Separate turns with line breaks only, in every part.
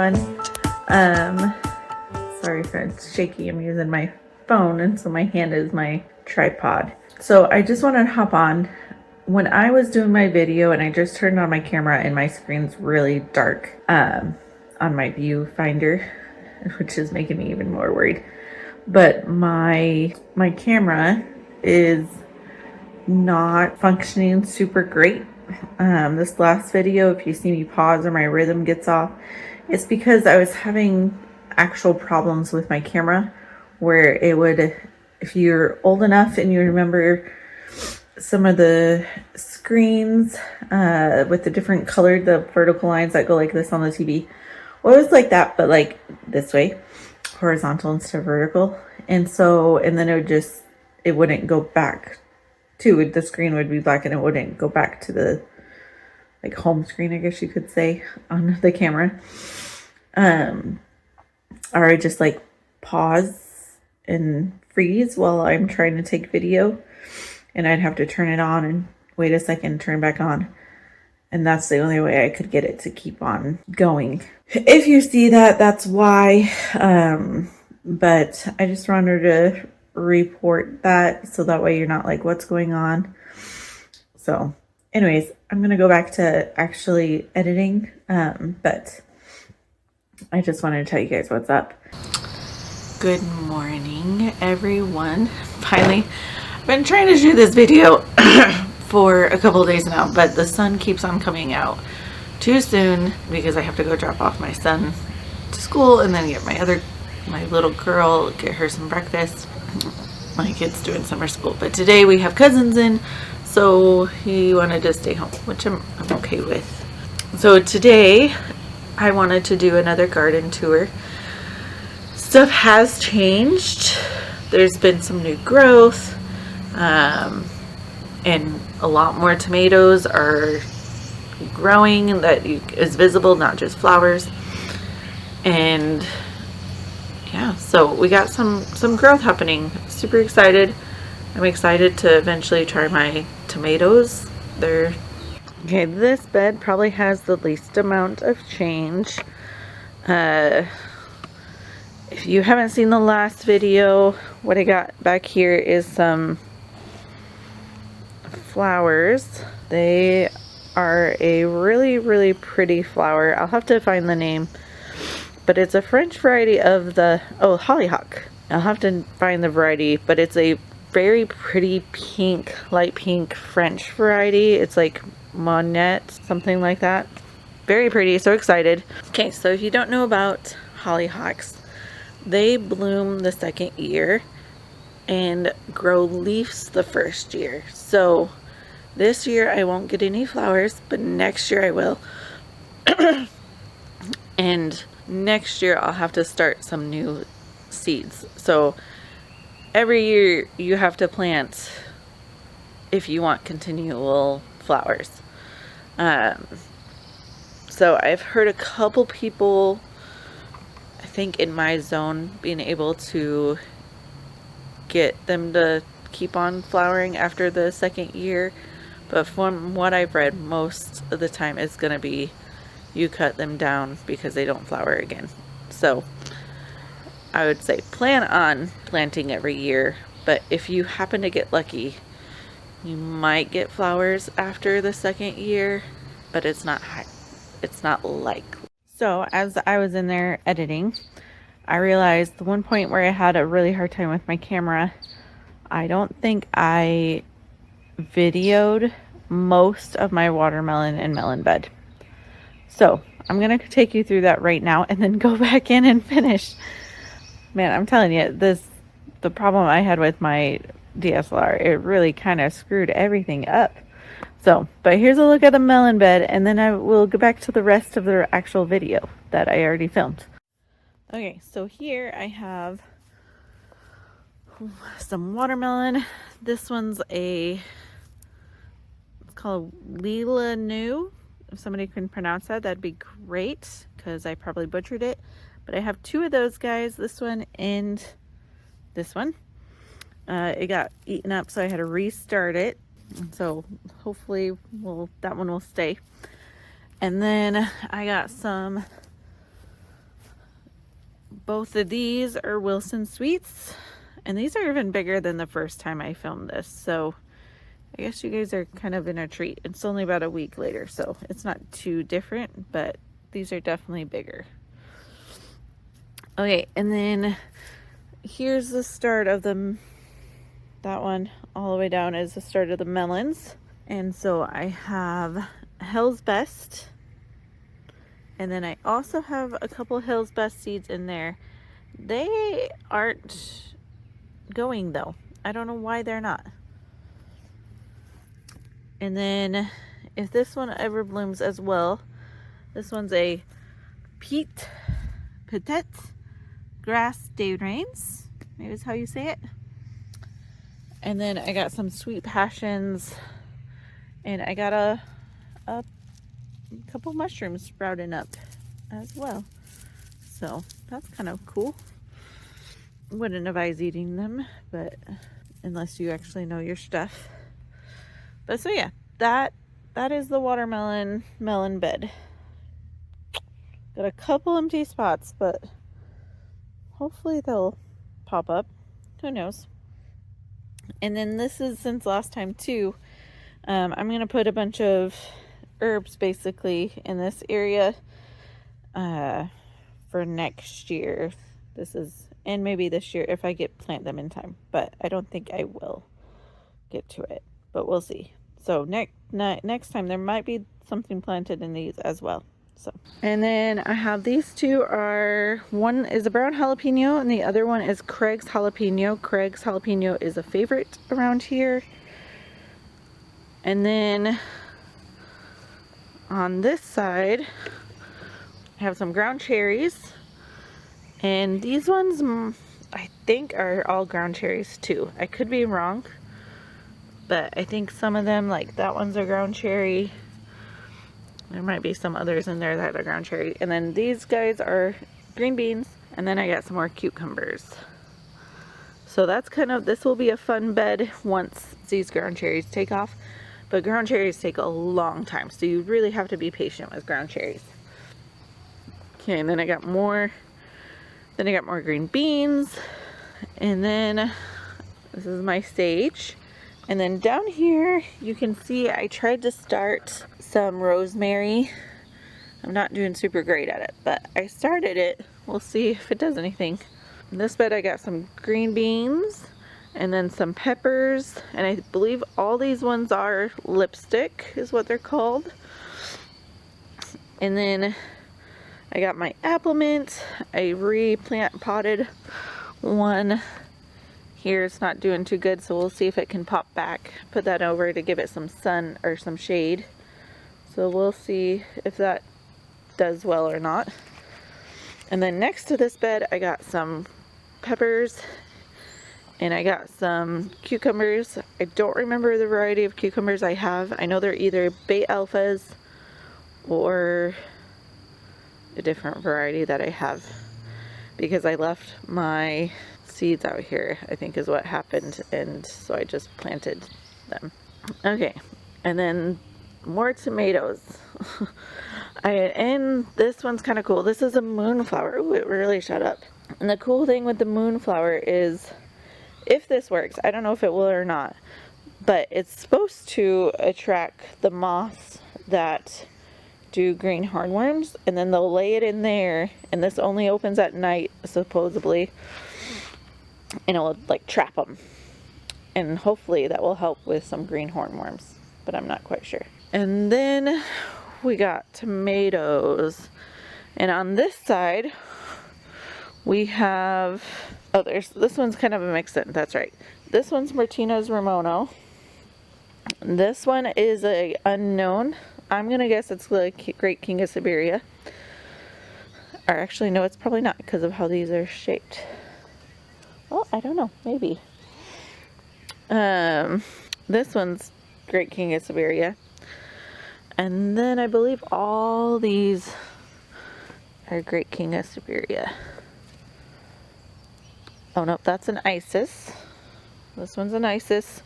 everyone. Um, Sorry if it's shaky. I'm using my phone, and so my hand is my tripod. So I just wanted to hop on. When I was doing my video and I just turned on my camera and my screen's really dark on my viewfinder, which is making me even more worried. But my camera is not functioning super great. This last video, if you see me pause or my rhythm gets off, it's because I was having actual problems with my camera where it would, if you're old enough and you remember some of the screens with the different colored, the vertical lines that go like this on the TV, well, it was like that, but like this way, horizontal instead of vertical. And then it wouldn't go back to it. The screen would be black and it wouldn't go back to the like home screen, I guess you could say, on the camera. Or I just like pause and freeze while I'm trying to take video, and I'd have to turn it on and wait a second, turn it back on. And that's the only way I could get it to keep on going. If you see that, that's why. But I just wanted to report that so that way you're not like, what's going on? So anyways, I'm going to go back to actually editing. But I just wanted to tell you guys what's up. Good morning, everyone. Finally, I've been trying to do this video for a couple of days now, but the sun keeps on coming out too soon because I have to go drop off my son to school and then get my little girl, get her some breakfast. My kid's doing summer school, but today we have cousins in, so he wanted to stay home, which I'm okay with. So today I wanted to do another garden tour. Stuff has changed. There's been some new growth, and a lot more tomatoes are growing that is visible, not just flowers. And yeah, so we got some growth happening. Super excited. I'm excited to eventually try my tomatoes. Okay, this bed probably has the least amount of change. If you haven't seen the last video, what I got back here is some flowers. They are a really, really pretty flower. I'll have to find the name, but it's a French variety of the, hollyhock. I'll have to find the variety, but it's a very pretty pink, light pink French variety. It's like Monette, something like that. Very pretty, so excited. Okay, so if you don't know about hollyhocks, they bloom the second year and grow leaves the first year. So this year I won't get any flowers, but next year I will. And next year I'll have to start some new seeds. So every year you have to plant if you want continual flowers. So I've heard a couple people, I think in my zone, being able to get them to keep on flowering after the second year, but from what I've read, most of the time it's gonna be you cut them down because they don't flower again. So I would say plan on planting every year, but if you happen to get lucky, you might get flowers after the second year, but it's not likely. So as I was in there editing, I realized the one point where I had a really hard time with my camera, I don't think I videoed most of my watermelon and melon bed. So I'm going to take you through that right now and then go back in and finish. Man, I'm telling you, the problem I had with my DSLR, it really kind of screwed everything up. So, but here's a look at the melon bed, and then I will go back to the rest of the actual video that I already filmed. Okay, so here I have some watermelon. This one's it's called Lila New. If somebody can pronounce that, that'd be great, because I probably butchered it. But I have two of those guys, this one and this one. It got eaten up, so I had to restart it. So hopefully that one will stay. And then I got some Both of these are Wilson Sweets, and these are even bigger than the first time I filmed this, so I guess you guys are kind of in a treat. It's only about a week later, so it's not too different, but these are definitely bigger. Okay, and then here's the start of them. That one all the way down is the start of the melons. And so I have Hell's Best. And then I also have a couple Hell's Best seeds in there. They aren't going though. I don't know why they're not. And then if this one ever blooms as well, this one's a Petite Grass Dayrains. Maybe that's how you say it. And then I got some Sweet Passions. And I got a couple mushrooms sprouting up as well. So that's kind of cool. Wouldn't advise eating them, but unless you actually know your stuff. But so yeah, that is the watermelon melon bed. Got a couple empty spots, but hopefully they'll pop up. Who knows? And then this is since last time too. I'm gonna put a bunch of herbs basically in this area for next year. This is, and maybe this year if I plant them in time, but I don't think I will get to it, but we'll see. So next time there might be something planted in these as well. So, and then I have these two are, one is a brown jalapeno and the other one is Craig's jalapeno. Craig's jalapeno is a favorite around here. And then on this side I have some ground cherries, and these ones I think are all ground cherries too. I could be wrong, but I think some of them, like that one's a ground cherry. There might be some others in there that are ground cherry. And then these guys are green beans, and then I got some more cucumbers. So that's kind of, this will be a fun bed once these ground cherries take off. But ground cherries take a long time, so you really have to be patient with ground cherries. Okay, and then I got more green beans. And then this is my sage. And then down here, you can see I tried to start some rosemary. I'm not doing super great at it, but I started it. We'll see if it does anything. In this bed, I got some green beans and then some peppers. And I believe all these ones are lipstick is what they're called. And then I got my apple mint. I potted one. Here it's not doing too good, so we'll see if it can pop back. Put that over to give it some sun or some shade. So we'll see if that does well or not. And then next to this bed I got some peppers and I got some cucumbers. I don't remember the variety of cucumbers I have. I know they're either Bay Alphas or a different variety that I have, because I left my seeds out here, I think is what happened, and so I just planted them. Okay, and then more tomatoes. And this one's kind of cool. This is a moonflower. Ooh, it really shut up. And the cool thing with the moonflower is, if this works, I don't know if it will or not, but it's supposed to attract the moths that do green hornworms, and then they'll lay it in there, and this only opens at night supposedly, and it will like trap them, and hopefully that will help with some green hornworms, but I'm not quite sure. And then we got tomatoes, and on this side we have, oh, this one's kind of a mix-in. That's right, this one's Martinez Ramono. This one is a unknown. I'm gonna guess it's the Great King of Siberia. Or actually, no, it's probably not because of how these are shaped. Well, I don't know, maybe. This one's Great King of Siberia. And then I believe all these are Great King of Siberia. Oh no, that's an Isis. This one's an Isis.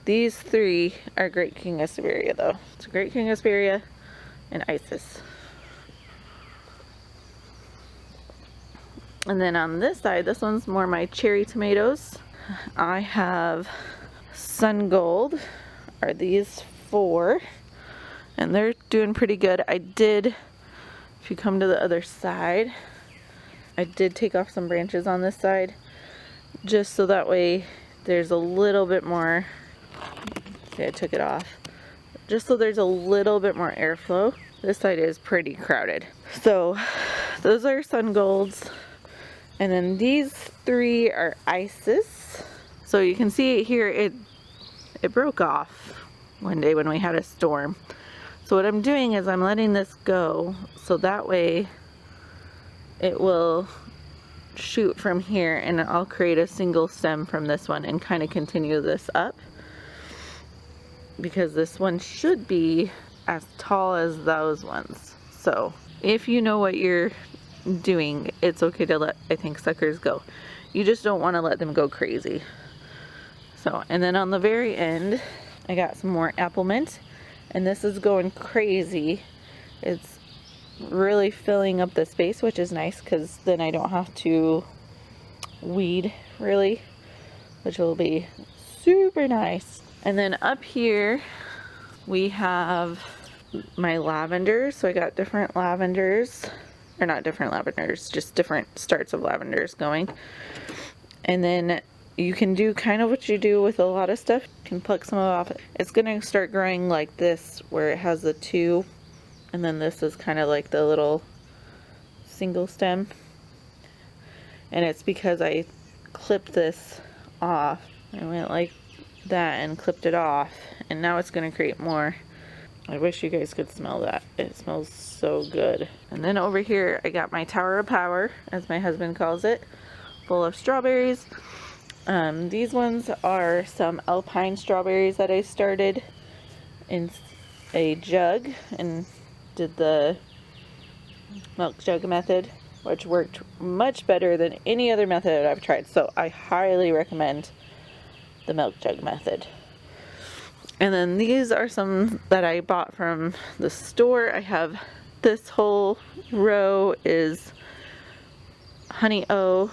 These three are Great King of Siberia though. It's Great King of Siberia and Isis. And then on this side, this one's more my cherry tomatoes. I have Sun Gold, are these 4, and they're doing pretty good. I did, if you come to the other side, I did take off some branches on this side, just so that way there's a little bit more, see, I took it off, just so there's a little bit more airflow. This side is pretty crowded. So those are Sun Golds. And then these 3 are Isis. So you can see it here, it broke off one day when we had a storm. So what I'm doing is I'm letting this go, so that way it will shoot from here, and I'll create a single stem from this one and kind of continue this up, because this one should be as tall as those ones. So if you know what you're doing, it's okay to let, I think, suckers go. You just don't want to let them go crazy. So, and then on the very end, I got some more apple mint, and this is going crazy. It's really filling up the space, which is nice, because then I don't have to weed really, which will be super nice. And then up here we have my lavenders. So I got different lavenders, or not different lavenders, just different starts of lavenders going. And then you can do kind of what you do with a lot of stuff. You can pluck some off. It's gonna start growing like this, where it has the 2, and then this is kind of like the little single stem. And it's because I clipped this off. I went like that and clipped it off, and now it's gonna create more. I wish you guys could smell that. It smells so good. And then over here I got my Tower of Power, as my husband calls it, full of strawberries. These ones are some Alpine strawberries that I started in a jug and did the milk jug method, which worked much better than any other method I've tried. So I highly recommend the milk jug method. And then these are some that I bought from the store. I have this whole row is Honey O,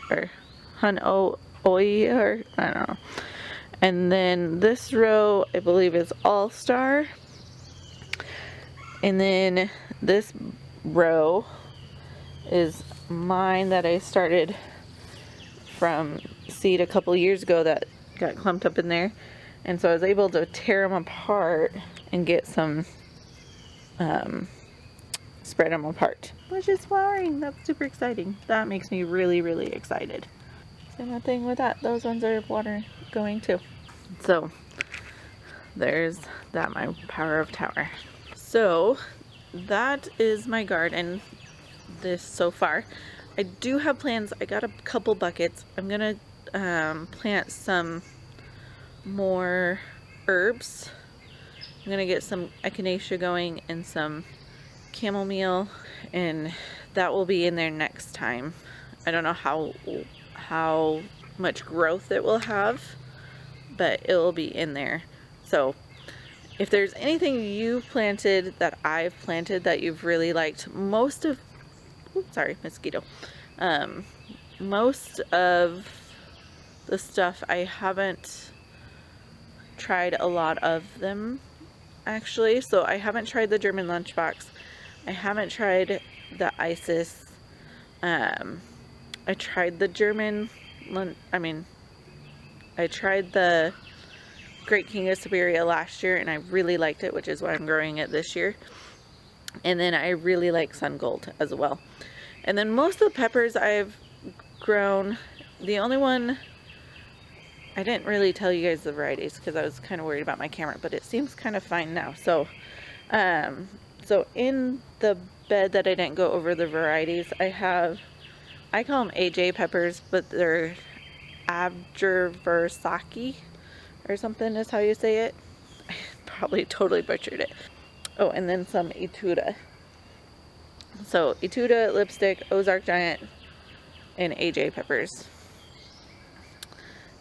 or Hun O Oi, or I don't know. And then this row I believe is All Star. And then this row is mine that I started from seed a couple years ago that got clumped up in there. And so I was able to tear them apart and get some, spread them apart. Which is flowering. That's super exciting. That makes me really, really excited. Same thing with that. Those ones are water going too. So there's that, my Power of Tower. So that is my garden this so far. I do have plans. I got a couple buckets. I'm gonna plant some more herbs. I'm gonna get some echinacea going and some chamomile, and that will be in there next time. I don't know how much growth it will have, but it will be in there. So if there's anything you've planted that I've planted that you've really liked, most of most of the stuff I haven't tried a lot of them actually. So I haven't tried the German lunchbox. I haven't tried the Isis. I tried the German, I tried the Great King of Siberia last year and I really liked it, which is why I'm growing it this year. And then I really like Sun Gold as well. And then most of the peppers I've grown, the only one, I didn't really tell you guys the varieties because I was kind of worried about my camera, but it seems kind of fine now. So, so in the bed that I didn't go over the varieties, I call them AJ peppers, but they're Abjurversaki or something is how you say it. I probably totally butchered it. Oh, and then some Etuda. So Etuda, Lipstick, Ozark Giant, and AJ peppers.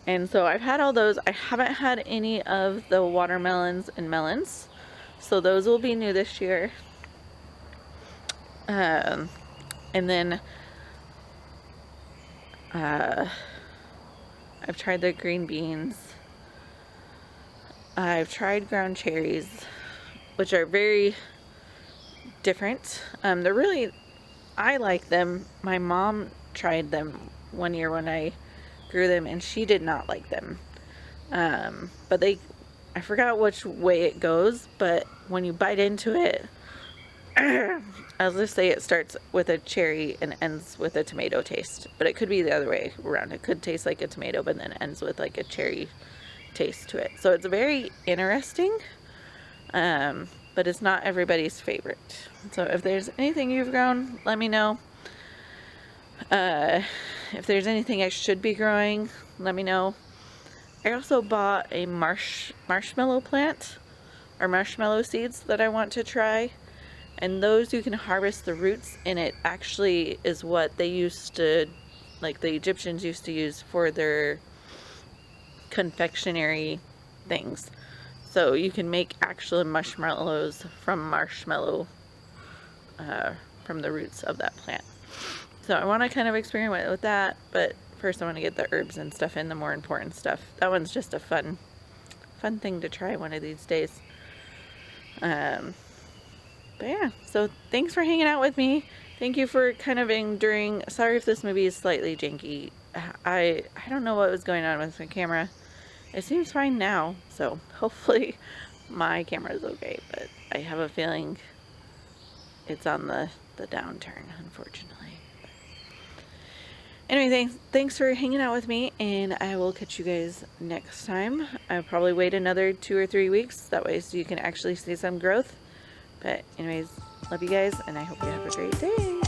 And so I've had all those. I haven't had any of the watermelons and melons. So those will be new this year. And then I've tried the green beans. I've tried ground cherries, which are very different. They're really, I like them. My mom tried them one year when I grew them, and she did not like them. But I forgot which way it goes, but when you bite into it, I'll just say it starts with a cherry and ends with a tomato taste. But it could be the other way around. It could taste like a tomato, but then ends with like a cherry taste to it. So it's very interesting, but it's not everybody's favorite. So if there's anything you've grown, let me know. If there's anything I should be growing, let me know. I also bought a marshmallow plant, or marshmallow seeds, that I want to try. And those you can harvest the roots, and it actually is what they used to, like the Egyptians used to use for their confectionery things. So you can make actual marshmallows from marshmallow, from the roots of that plant. So I want to kind of experiment with that, but first I want to get the herbs and stuff in, the more important stuff. That one's just a fun thing to try one of these days. But yeah, so thanks for hanging out with me. Thank you for kind of enduring. Sorry if this movie is slightly janky. I don't know what was going on with my camera. It seems fine now, so hopefully my camera is okay, but I have a feeling it's on the downturn, unfortunately. Anyway, thanks for hanging out with me, and I will catch you guys next time. I'll probably wait another 2 or 3 weeks, that way so you can actually see some growth. But anyways, love you guys, and I hope you have a great day.